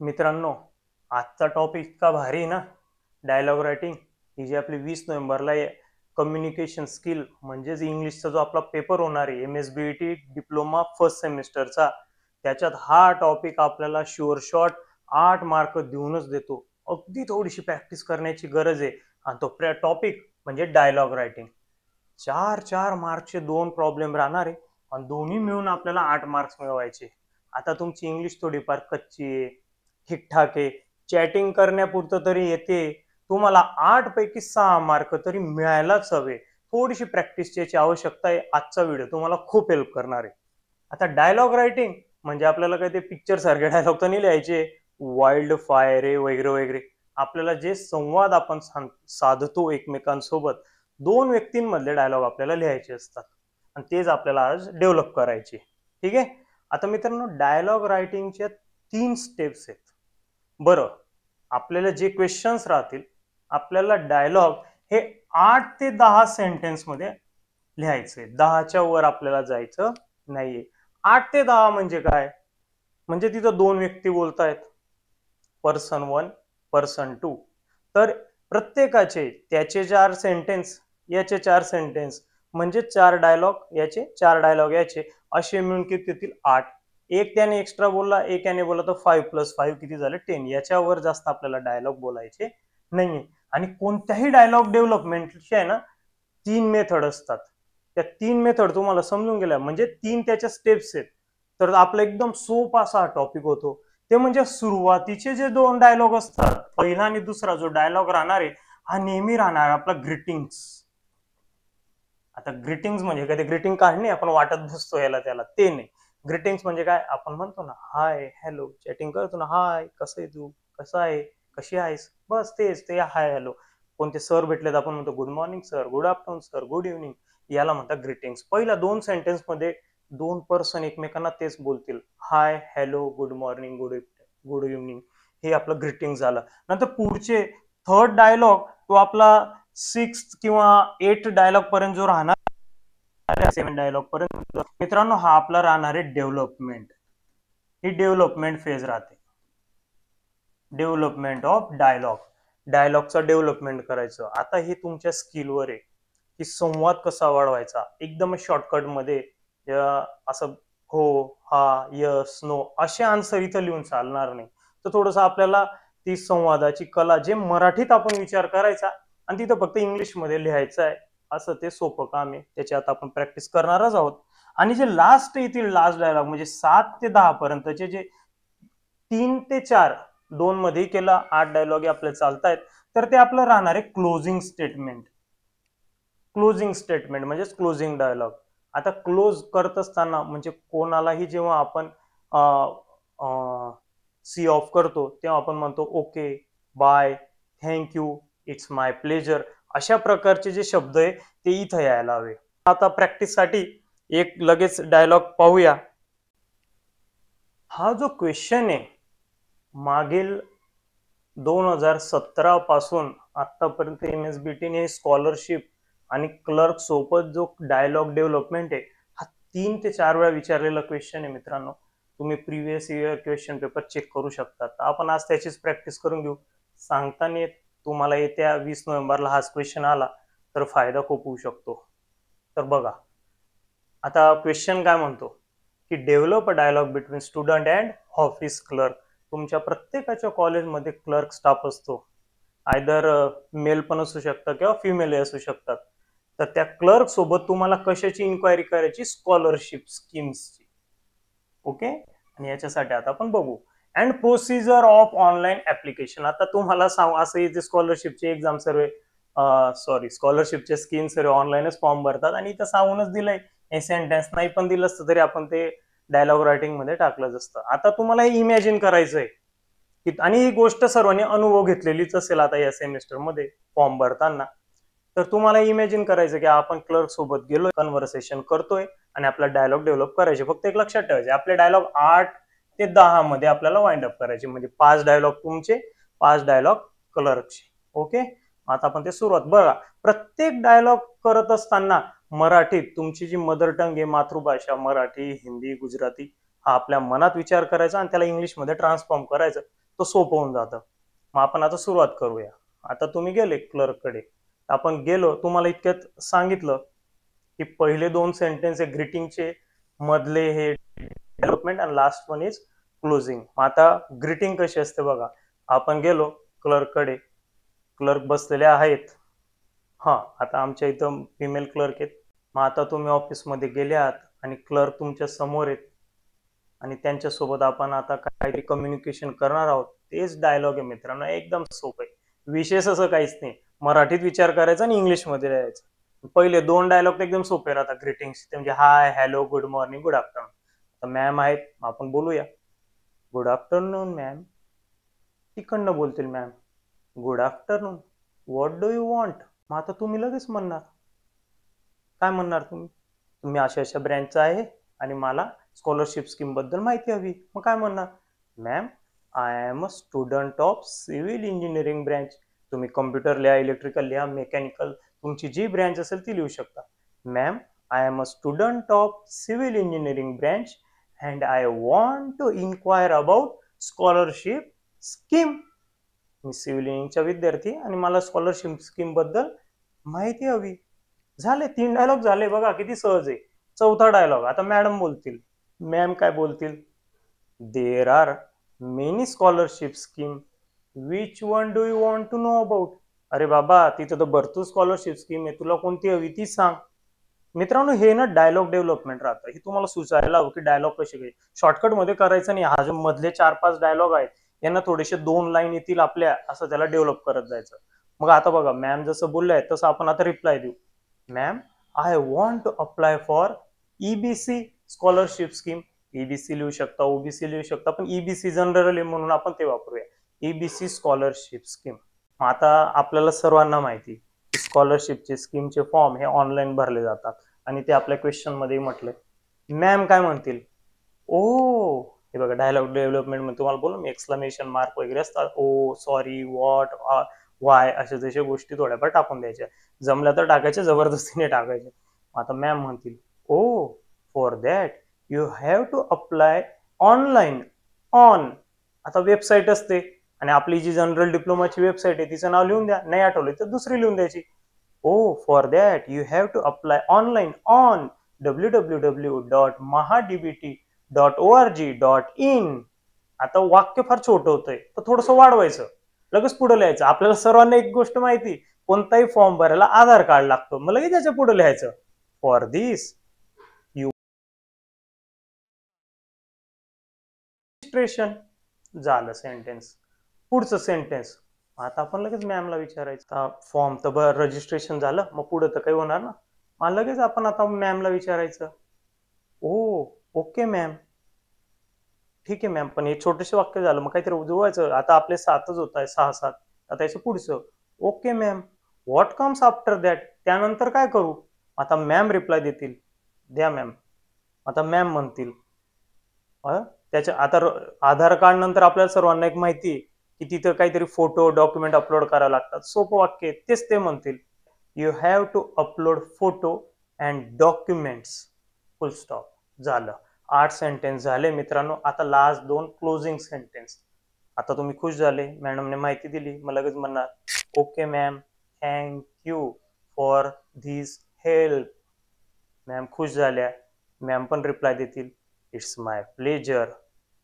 मित्रांनो, आजचा टॉपिक इतका भारी आहे ना, डायलॉग रायटिंग. ही जी आपली 20 नोव्हेंबरला कम्युनिकेशन स्किल म्हणजेच इंग्लिशचा जो आपला पेपर होणार आहे MSBT डिप्लोमा फर्स्ट सेमिस्टरचा, त्याच्यात हा टॉपिक आपल्याला शुअर शॉट 8 मार्क देऊनच देतो. अगदी थोडीशी प्रॅक्टिस करण्याची गरज आहे. आणि तो टॉपिक म्हणजे डायलॉग रायटिंग. 4-4 मार्कचे 2 प्रॉब्लेम राहणार आहे आणि दोन्ही मिळून आपल्याला 8 मार्क्स मिळवायचे. आता तुमची इंग्लिश थोडीफार कच्ची आहे, ठीकठाक आहे, चॅटिंग करण्यापुरतं तरी येते, तुम्हाला 8 पैकी 6 मार्क तरी मिळायलाच हवे. थोडीशी प्रॅक्टिसची याची आवश्यकता आहे. आजचा व्हिडिओ तुम्हाला खूप हेल्प करणार आहे. आता डायलॉग रायटिंग म्हणजे आपल्याला काय ते पिक्चर सारखे डायलॉग तर नाही लिहायचे, वाईल्ड फायर आहे वगैरे वगैरे. आपल्याला जे संवाद आपण साधतो एकमेकांसोबत, 2 व्यक्तींमधले डायलॉग आपल्याला लिहायचे असतात आणि तेच आपल्याला आज डेव्हलप करायचे. ठीक आहे. आता मित्रांनो, डायलॉग रायटिंगच्या 3 स्टेप्स आहेत. बरं, आपल्याला जे क्वेश्चन्स राहतील, आपल्याला डायलॉग हे 8 ते 10 सेंटेन्स मध्ये लिहायचंय. 10च्या वर आपल्याला जायचं नाहीये. 8 ते 10 म्हणजे काय? म्हणजे तिथं 2 व्यक्ती बोलतायत, पर्सन 1, पर्सन 2. तर प्रत्येकाचे त्याचे 4 सेंटेन्स, याचे 4 सेंटेन्स, म्हणजे 4 डायलॉग याचे, 4 डायलॉग याचे, असे मिळून किती येतील? 8. एक त्याने एक्स्ट्रा बोलला, एक याने बोलला, तर 5+5 किती झाले? 10. याच्यावर जास्त आपल्याला डायलॉग बोलायचे नाहीये. आणि कोणत्याही डायलॉग डेव्हलपमेंटचे आहे ना, 3 मेथड असतात. त्या 3 मेथड तुम्हाला समजून गेल्या म्हणजे 3 त्याच्या स्टेप्स आहेत. तर आपला एकदम सोपा असा टॉपिक होतो. ते म्हणजे सुरुवातीचे जे 2 डायलॉग असतात, पहिला आणि दुसरा जो डायलॉग राहणार आहे, हा नेहमी राहणार आपला ग्रीटिंग्स. आता ग्रीटिंग्स म्हणजे काय? ते ग्रीटिंग कार्ड नाही आपण वाटत बसतो याला त्याला, ते नाही. ग्रीटिंग्स म्हणजे काय? आपण म्हणतो ना, हाय हॅलो, चॅटिंग करतो ना, हाय कसं आहे तू, कसा आहे, कशी आहेस, बस तेच ते हाय हॅलो. कोणते सर भेटलेत, आपण म्हणतो good morning sir, good afternoon sir, good evening. याला म्हणतात ग्रीटिंग्स. पहिल्या 2 सेंटेन्स मध्ये 2 पर्सन एकमेकांना तेच बोलतील, हाय hello, good morning, good evening. हे आपलं ग्रीटिंग झालं. नंतर पुढचे थर्ड डायलॉग, तो आपला 6 किंवा 8 डायलॉग पर्यंत जो राहणार, 7 डायलॉग पर्यंत मित्रांनो, हा आपला राहणार आहे डेव्हलपमेंट. ही डेव्हलपमेंट फेज राहते. डेव्हलपमेंट ऑफ डायलॉग, डायलॉगचा डेव्हलपमेंट करायचं. आता हे तुमच्या स्किलवर आहे की संवाद कसा वाढवायचा एकदम शॉर्टकट मध्ये. असं हो, हा, यस, नो असे आन्सर इथं लिहून चालणार नाही. तर थोडस आपल्याला ती संवादाची कला, जे मराठीत आपण विचार करायचा आणि तिथं फक्त इंग्लिश मध्ये लिहायचं आहे, असं ते सोपं काम आहे. त्याच्यात आपण प्रॅक्टिस करणारच आहोत. आणि जे लास्ट येतील, लास्ट डायलॉग म्हणजे 7 ते 10 पर्यंतचे, जे 3 ते 4, 2 मध्ये केला, 8 डायलॉग आपले चालतायत, तर ते आपलं राहणार आहे क्लोजिंग स्टेटमेंट. क्लोजिंग स्टेटमेंट म्हणजेच क्लोजिंग डायलॉग. आता क्लोज करत असताना म्हणजे कोणालाही जेव्हा आपण सी ऑफ करतो, तेव्हा आपण म्हणतो okay, bye, thank you, it's my pleasure. अशा प्रकारचे जे शब्द आहे ते इथं यायला हवे. आता प्रॅक्टिससाठी एक लगेच डायलॉग पाहूया. हा जो क्वेश्चन आहे, मागील 2017 पासून आतापर्यंत MSBTने स्कॉलरशिप आणि क्लर्क सोबत जो डायलॉग डेव्हलपमेंट आहे, हा 3 ते 4 वेळा विचारलेला क्वेश्चन आहे मित्रांनो. तुम्ही previous year question paper check करू शकता. आपण आज त्याचीच प्रॅक्टिस करून घेऊ. सांगताना तुम्हाला येत्या 20 नोव्हेंबरला हाच क्वेश्चन आला तर फायदा खूप होऊ शकतो. तर बघा, आता क्वेश्चन काय म्हणतो की develop a dialogue between student and office clerk. तुमच्या प्रत्येकाच्या कॉलेजमध्ये क्लर्क स्टाफ असतो. आयदर मेल पण असू शकतात किंवा फिमेल असू शकतात. तर त्या क्लर्क सोबत तुम्हाला कशाची इन्क्वायरी करायची? स्कॉलरशिप स्कीम्सची. ओके. आणि याच्यासाठी आता आपण बघू. And procedure of online application. आता तुम्हाला सांग, असं इथे स्कॉलरशिपचे एक्झाम सर्व, स्कॉलरशिपचे स्कीम सर्व ऑनलाईनच फॉर्म भरतात आणि इथं सांगूनच दिलंय. हे सेंटेन्स नाही पण दिलं असतं तरी आपण ते डायलॉग रायटिंग मध्ये टाकलंच असतं. आता तुम्हाला हे इमॅजिन करायचंय की, आणि ही गोष्ट सर्वांनी अनुभव घेतलेलीच असेल आता या सेमिस्टर मध्ये फॉर्म भरताना. तर तुम्हाला इमॅजिन करायचं की आपण क्लर्क सोबत गेलोय, कन्व्हर्सेशन करतोय आणि आपला डायलॉग डेव्हलप करायचे. फक्त एक लक्षात ठेवायचे, आपले डायलॉग 8 ते 10 मध्ये आपल्याला वाइंड अप करायचे. म्हणजे 5 डायलॉग तुमचे, 5 डायलॉग क्लर्कचे. ओके. आता आपण ते सुरुवात बघा. प्रत्येक डायलॉग करत असताना मराठीत, तुमची जी मदर टंग आहे, मातृभाषा मराठी, हिंदी, गुजराती, हा आपल्या मनात विचार करायचा आणि त्याला इंग्लिशमध्ये ट्रान्सफॉर्म करायचं, तो सोपं होऊन जातं. मग आपण आता सुरुवात करूया. आता तुम्ही गेले क्लर्ककडे, आपण गेलो, तुम्हाला इतक्यात सांगितलं की पहिले 2 सेंटेन्स आहे ग्रीटिंगचे, मधले हे डेव्हलपमेंट आणि लास्ट वन इज क्लोजिंग. आता ग्रीटिंग कशी असते बघा, आपण गेलो क्लर्ककडे, क्लर्क बसलेले आहेत. हा, आता आमच्या इथं फिमेल क्लर्क आहेत. मग आता तुम्ही ऑफिसमध्ये गेले आहात आणि क्लर्क तुमच्या समोर आहेत आणि त्यांच्यासोबत आपण आता काहीतरी कम्युनिकेशन करणार आहोत. तेच डायलॉग आहे मित्रांनो, एकदम सोपं आहे, विशेष असं काहीच नाही. मराठीत विचार करायचा आणि इंग्लिशमध्ये लिहायचं. पहिले 2 डायलॉग एकदम सोपे राहतात ग्रीटिंग्स, म्हणजे hi, hello, good morning, good afternoon. तर मॅम आहेत, आपण बोलूया. Good afternoon ma'am. तिकडनं बोलतील ma'am, good afternoon, what do you want. मग आता तुम्ही लगेच म्हणणार, काय म्हणणार तुम्ही, तुम्ही अशा अशा ब्रँचचा आहे आणि मला स्कॉलरशिप स्कीम बद्दल माहिती हवी. मग काय म्हणणार, ma'am I am a student of civil engineering branch. तुम्ही कम्प्युटर लिहा, इलेक्ट्रिकल लिहा, मेकॅनिकल, तुमची जी ब्रँच असेल ती लिहू शकता. Ma'am I am a student of civil engineering branch and I want to inquire about scholarship scheme. मी सिव्हिल इंजिनिअरिंगचा विद्यार्थी आणि मला स्कॉलरशिप स्कीम बद्दल माहिती हवी. झाले, 3 डायलॉग झाले बघा, किती सहज आहे. 4था डायलॉग, आता मॅडम बोलतील. मॅम काय बोलतील, there are many scholarship scheme, which one do you want to know about. अरे बाबा, तिथं तर भरपूर स्कॉलरशिप स्कीम आहे, तुला कोणती हवी ती सांग. मित्रांनो, हे ना डायलॉग डेव्हलपमेंट राहतं, हे तुम्हाला सुचायला हवं की डायलॉग कसे काही शॉर्टकट मध्ये करायचं नाही. हा जो मधले 4-5 डायलॉग आहेत यांना थोडेसे 2 लाईन येतील आपल्या, असं त्याला डेव्हलप करत जायचं. मग आता बघा, मॅम जसं बोलले तसं आपण आता रिप्लाय देऊ. Ma'am I want to apply for EBC scholarship scheme. EBC लिहू शकता, ओबीसी लिहू शकता, पण ईबीसी जनरल म्हणून आपण ते वापरूया, ईबीसी स्कॉलरशिप स्कीम. आता आपल्याला सर्वांना माहिती स्कॉलरशिपचे स्कीमचे फॉर्म हे ऑनलाईन भरले जातात आणि ते आपल्या क्वेश्चन मध्ये म्हटलंय. मॅम काय म्हणतील, ओ, हे बघा डायलॉग डेव्हलपमेंट मध्ये तुम्हाला बोललो मी, एक्सक्लेमेशन मार्क वगैरे असतात, ओ, सॉरी, व्हॉट, वाय, अशा जशा गोष्टी थोड्याफार टाकून द्यायच्या, जमल्या तर टाकायच्या, जबरदस्तीने टाकायचे. आता मॅम म्हणतील, oh, for that you have to apply online on. आता वेबसाईट असते आणि आपली जी जनरल डिप्लोमाची वेबसाईट आहे तिचं नाव लिहून द्या, नाही आठवलं तर दुसरी लिहून द्यायची. Oh, for that you have to apply online on www.mahadbt.org.in. आता वाक्य फार छोटं होतंय, तर थोडंसं वाढवायचं, लगेच पुढे लिहायचं. आपल्याला सर्वांना एक गोष्ट माहिती, कोणताही फॉर्म भरायला आधार कार्ड लागतं, मग लगेच त्याच्या पुढे लिहायचं, फॉर दिस यू रजिस्ट्रेशन. झालं सेंटेन्स. पुढचं सेंटेन्स, आता आपण लगेच मॅमला विचारायचं. फॉर्म तर रजिस्ट्रेशन झालं, मग पुढे तर काही होणार ना, मग लगेच आपण आता मॅमला विचारायचं, ओ, ओके मॅम, ठीक आहे मॅम, पण हे छोटेसे वाक्य झालं, मग काहीतरी जुळवायचं. आता आपले 7च होत आहे, 6-7. आता याचं पुढचं, okay ma'am, what comes after that. त्यानंतर काय करू. आता मॅम रिप्लाय देतील, द्या मॅम. आता मॅम म्हणतील, त्याच्या आता आधार कार्ड नंतर आपल्याला सर्वांना एक माहिती आहे की तिथं काहीतरी फोटो डॉक्युमेंट अपलोड करावे लागतात. सोपं वाक्य, तेच ते म्हणतील, you have to upload photo and documents, full stop. झालं, 8 सेंटेन्स झाले मित्रांनो. आता लास्ट 2 क्लोजिंग सेंटेन्स. आता तुम्ही खुश झाले, मॅडमने माहिती दिली, मग लगेच म्हणणार, okay ma'am, thank you for this help. Ma'am खुश झाल्या, मॅम पण रिप्लाय देतील, इट्स माय प्लेजर.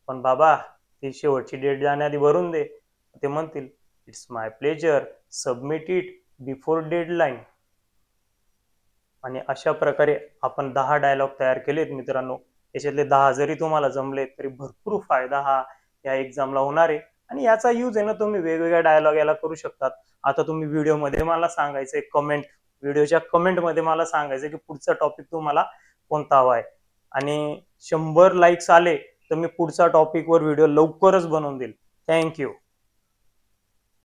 पण बाबा, ती शेवटची डेट जाण्याआधी भरून दे. ते म्हणतील, it's my pleasure, submit it before deadline. आणि अशा प्रकारे आपण 10 डायलॉग तयार केलेत मित्रांनो. याच्यातले 10 जरी तुम्हाला जमले तरी भरपूर फायदा हा या एक्झामला होणार आहे. आणि याचा यूज आहे ना, तुम्ही वेगवेगळ्या डायलॉग याला करू शकतात. आता तुम्ही व्हिडिओमध्ये मला सांगायचंय, व्हिडिओच्या कमेंटमध्ये मला सांगायचं की पुढचा टॉपिक तुम्हाला कोणता हवा आहे. आणि 100 लाईक्स आले तर मी पुढचा टॉपिकवर व्हिडिओ लवकरच बनवून देईल. थँक्यू.